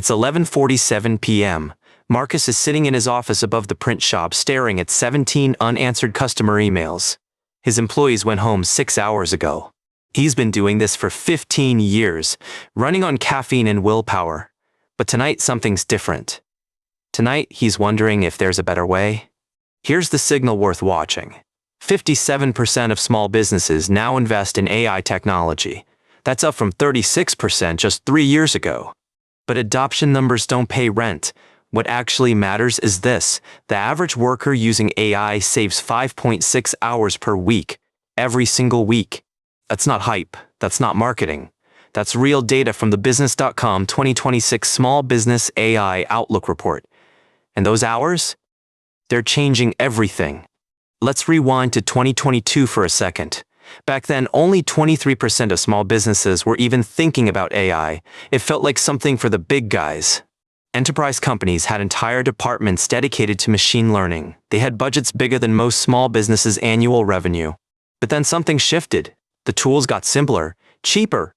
It's 11:47 p.m. Marcus is sitting in his office above the print shop staring at 17 unanswered customer emails. His employees went home 6 hours ago. He's been doing this for 15 years, running on caffeine and willpower. But tonight something's different. Tonight he's wondering if there's a better way. Here's the signal worth watching. 57% of small businesses now invest in AI technology. That's up from 36% just 3 years ago. But adoption numbers don't pay rent. What actually matters is this: the average worker using AI saves 5.6 hours per week, every single week. That's not hype. That's not marketing. That's real data from the Business.com 2026 Small Business AI Outlook Report. And those hours? They're changing everything. Let's rewind to 2022 for a second. Back then, only 23% of small businesses were even thinking about AI. It felt like something for the big guys. Enterprise companies had entire departments dedicated to machine learning. They had budgets bigger than most small businesses' annual revenue. But then something shifted. The tools got simpler, cheaper.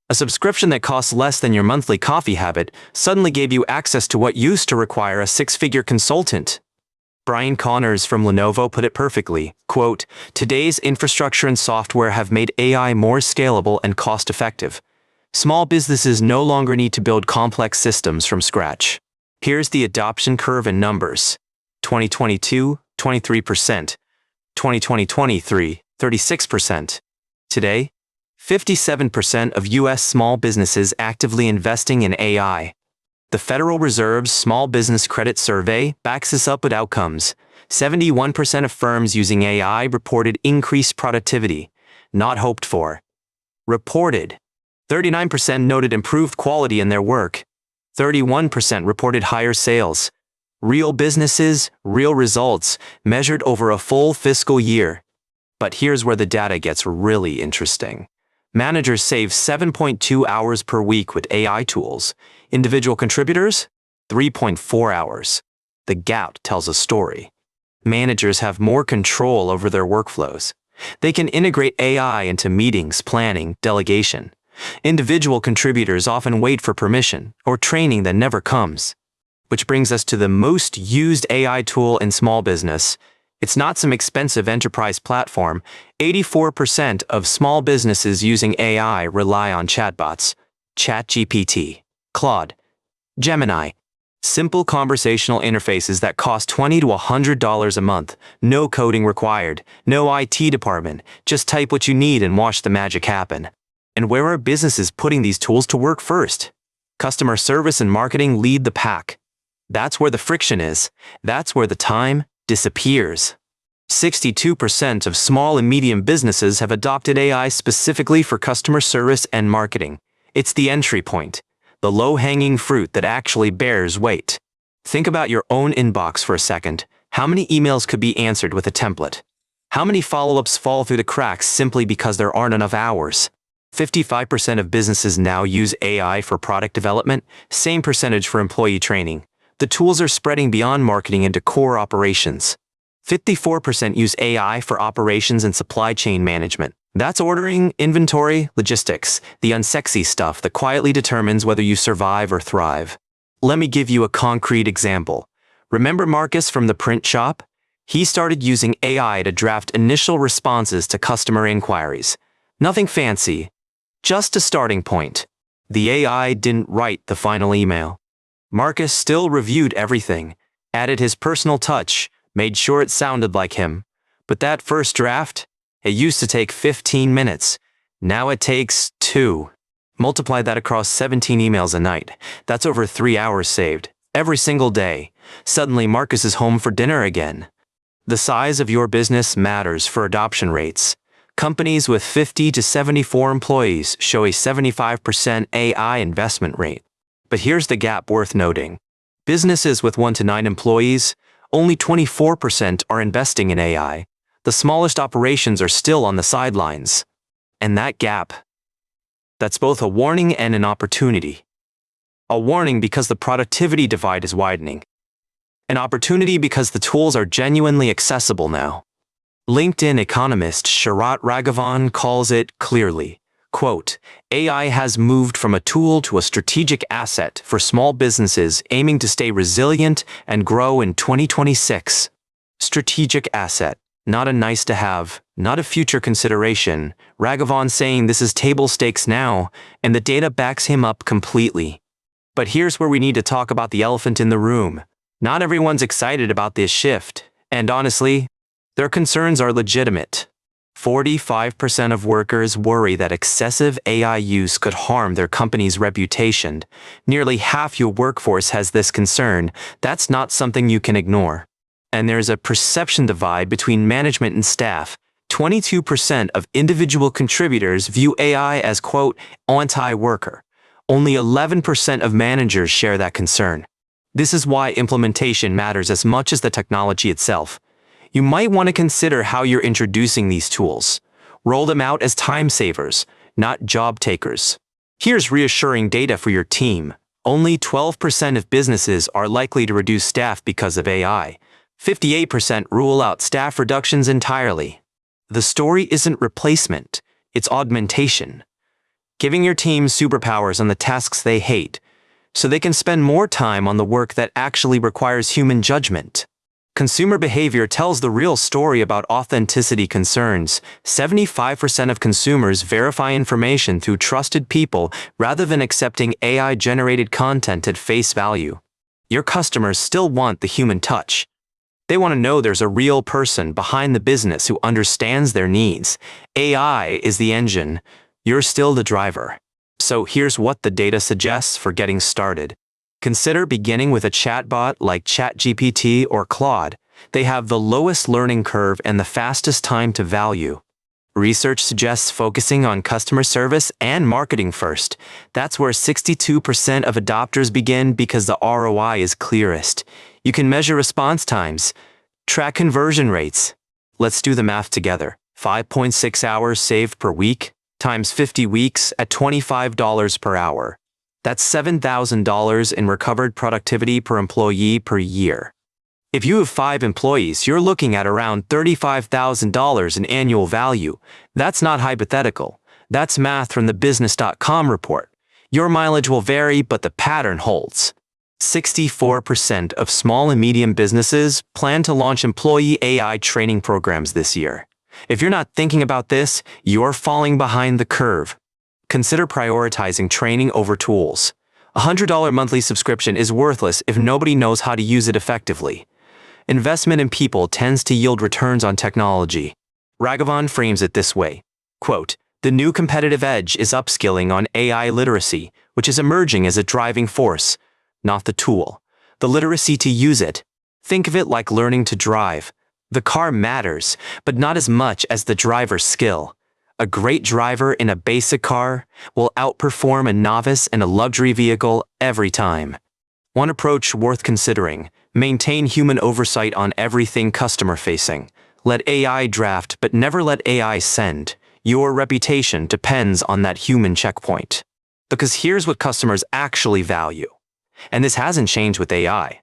A subscription that costs less than your monthly coffee habit suddenly gave you access to what used to require a six-figure consultant. Brian Connors from Lenovo put it perfectly, quote, "Today's infrastructure and software have made AI more scalable and cost-effective. Small businesses no longer need to build complex systems from scratch." Here's the adoption curve in numbers. 2022, 23%. 2023, 36%. Today, 57% of U.S. small businesses actively investing in AI. The Federal Reserve's Small Business Credit Survey backs this up with outcomes. 71% of firms using AI reported increased productivity, not hoped for. Reported. 39% noted improved quality in their work. 31% reported higher sales. Real businesses, real results, measured over a full fiscal year. But here's where the data gets really interesting. Managers save 7.2 hours per week with AI tools. Individual contributors? 3.4 hours. The gap tells a story. Managers have more control over their workflows. They can integrate AI into meetings, planning, delegation. Individual contributors often wait for permission or training that never comes. Which brings us to the most used AI tool in small business. It's not some expensive enterprise platform. 84% of small businesses using AI rely on chatbots. ChatGPT, Claude, Gemini. Simple conversational interfaces that cost $20 to $100 a month. No coding required. No IT department. Just type what you need and watch the magic happen. And where are businesses putting these tools to work first? Customer service and marketing lead the pack. That's where the friction is. That's where the time disappears. 62% of small and medium businesses have adopted AI specifically for customer service and marketing. It's the entry point, the low-hanging fruit that actually bears weight. Think about your own inbox for a second. How many emails could be answered with a template? How many follow-ups fall through the cracks simply because there aren't enough hours? 55% of businesses now use AI for product development, same percentage for employee training. The tools are spreading beyond marketing into core operations. 54% use AI for operations and supply chain management. That's ordering, inventory, logistics, the unsexy stuff that quietly determines whether you survive or thrive. Let me give you a concrete example. Remember Marcus from the print shop? He started using AI to draft initial responses to customer inquiries. Nothing fancy, just a starting point. The AI didn't write the final email. Marcus still reviewed everything, added his personal touch, made sure it sounded like him. But that first draft, it used to take 15 minutes. Now it takes 2. Multiply that across 17 emails a night. That's over 3 hours saved, every single day. Suddenly Marcus is home for dinner again. The size of your business matters for adoption rates. Companies with 50 to 74 employees show a 75% AI investment rate. But here's the gap worth noting. Businesses with 1 to 9 employees, only 24% are investing in AI. The smallest operations are still on the sidelines. And that gap, that's both a warning and an opportunity. A warning because the productivity divide is widening. An opportunity because the tools are genuinely accessible now. LinkedIn economist Sharat Raghavan calls it clearly, Quote, AI has moved from a tool to a strategic asset for small businesses aiming to stay resilient and grow in 2026. Strategic asset, not a nice to have, not a future consideration. Raghavan saying this is table stakes now, and the data backs him up completely. But here's where we need to talk about the elephant in the room. Not everyone's excited about this shift, and honestly, their concerns are legitimate. 45% of workers worry that excessive AI use could harm their company's reputation. Nearly half your workforce has this concern. That's not something you can ignore. And there's a perception divide between management and staff. 22% of individual contributors view AI as, quote, anti-worker. Only 11% of managers share that concern. This is why implementation matters as much as the technology itself. You might want to consider how you're introducing these tools. Roll them out as time savers, not job takers. Here's reassuring data for your team. Only 12% of businesses are likely to reduce staff because of AI. 58% rule out staff reductions entirely. The story isn't replacement, it's augmentation. Giving your team superpowers on the tasks they hate, so they can spend more time on the work that actually requires human judgment. Consumer behavior tells the real story about authenticity concerns. 75% of consumers verify information through trusted people rather than accepting AI-generated content at face value. Your customers still want the human touch. They want to know there's a real person behind the business who understands their needs. AI is the engine. You're still the driver. So here's what the data suggests for getting started. Consider beginning with a chatbot like ChatGPT or Claude. They have the lowest learning curve and the fastest time to value. Research suggests focusing on customer service and marketing first. That's where 62% of adopters begin because the ROI is clearest. You can measure response times, track conversion rates. Let's do the math together. 5.6 hours saved per week times 50 weeks at $25 per hour. That's $7,000 in recovered productivity per employee per year. If you have 5 employees, you're looking at around $35,000 in annual value. That's not hypothetical. That's math from the Business.com report. Your mileage will vary, but the pattern holds. 64% of small and medium businesses plan to launch employee AI training programs this year. If you're not thinking about this, you're falling behind the curve. Consider prioritizing training over tools. A $100 monthly subscription is worthless if nobody knows how to use it effectively. Investment in people tends to yield returns on technology. Raghavan frames it this way. Quote, the new competitive edge is upskilling on AI literacy, which is emerging as a driving force, not the tool. The literacy to use it. Think of it like learning to drive. The car matters, but not as much as the driver's skill. A great driver in a basic car will outperform a novice in a luxury vehicle every time. One approach worth considering: maintain human oversight on everything customer-facing. Let AI draft, but never let AI send. Your reputation depends on that human checkpoint. Because here's what customers actually value. And this hasn't changed with AI.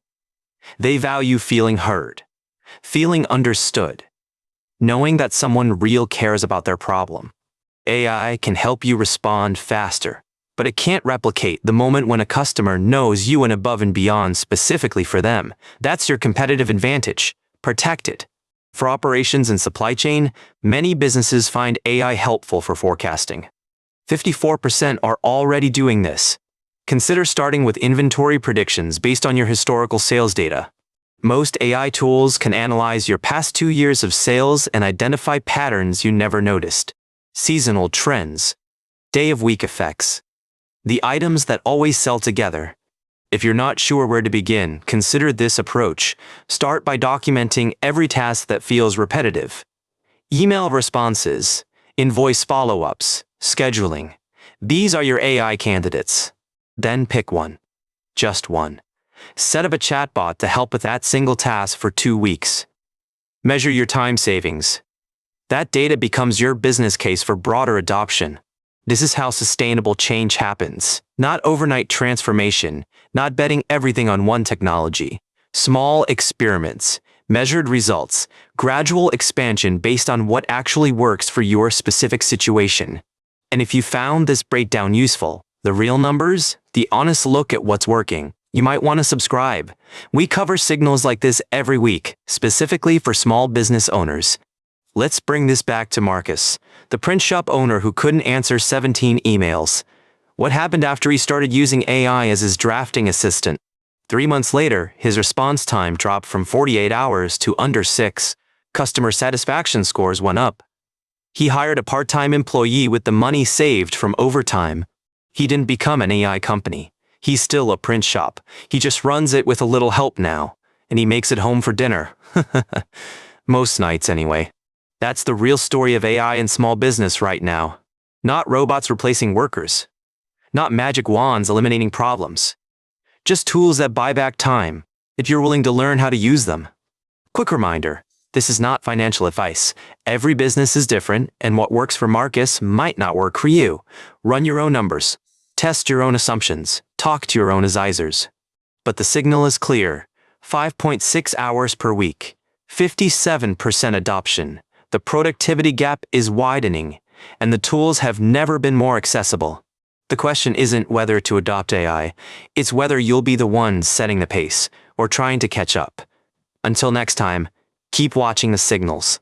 They value feeling heard, feeling understood, knowing that someone real cares about their problem. AI can help you respond faster, but it can't replicate the moment when a customer knows you and above and beyond specifically for them. That's your competitive advantage. Protect it. For operations and supply chain, many businesses find AI helpful for forecasting. 54% are already doing this. Consider starting with inventory predictions based on your historical sales data. Most AI tools can analyze your past 2 years of sales and identify patterns you never noticed. Seasonal trends, day-of-week effects, the items that always sell together. If you're not sure where to begin, consider this approach. Start by documenting every task that feels repetitive. Email responses, invoice follow-ups, scheduling. These are your AI candidates. Then pick one. Just one. Set up a chatbot to help with that single task for 2 weeks. Measure your time savings. That data becomes your business case for broader adoption. This is how sustainable change happens. Not overnight transformation, not betting everything on one technology. Small experiments, measured results, gradual expansion based on what actually works for your specific situation. And if you found this breakdown useful, the real numbers, the honest look at what's working, you might want to subscribe. We cover signals like this every week, specifically for small business owners. Let's bring this back to Marcus, the print shop owner who couldn't answer 17 emails. What happened after he started using AI as his drafting assistant? 3 months later, his response time dropped from 48 hours to under 6. Customer satisfaction scores went up. He hired a part-time employee with the money saved from overtime. He didn't become an AI company. He's still a print shop. He just runs it with a little help now, and he makes it home for dinner. Most nights anyway. That's the real story of AI in small business right now. Not robots replacing workers. Not magic wands eliminating problems. Just tools that buy back time, if you're willing to learn how to use them. Quick reminder, this is not financial advice. Every business is different, and what works for Marcus might not work for you. Run your own numbers. Test your own assumptions. Talk to your own advisors. But the signal is clear. 5.6 hours per week. 57% adoption. The productivity gap is widening, and the tools have never been more accessible. The question isn't whether to adopt AI, it's whether you'll be the one setting the pace or trying to catch up. Until next time, keep watching the signals.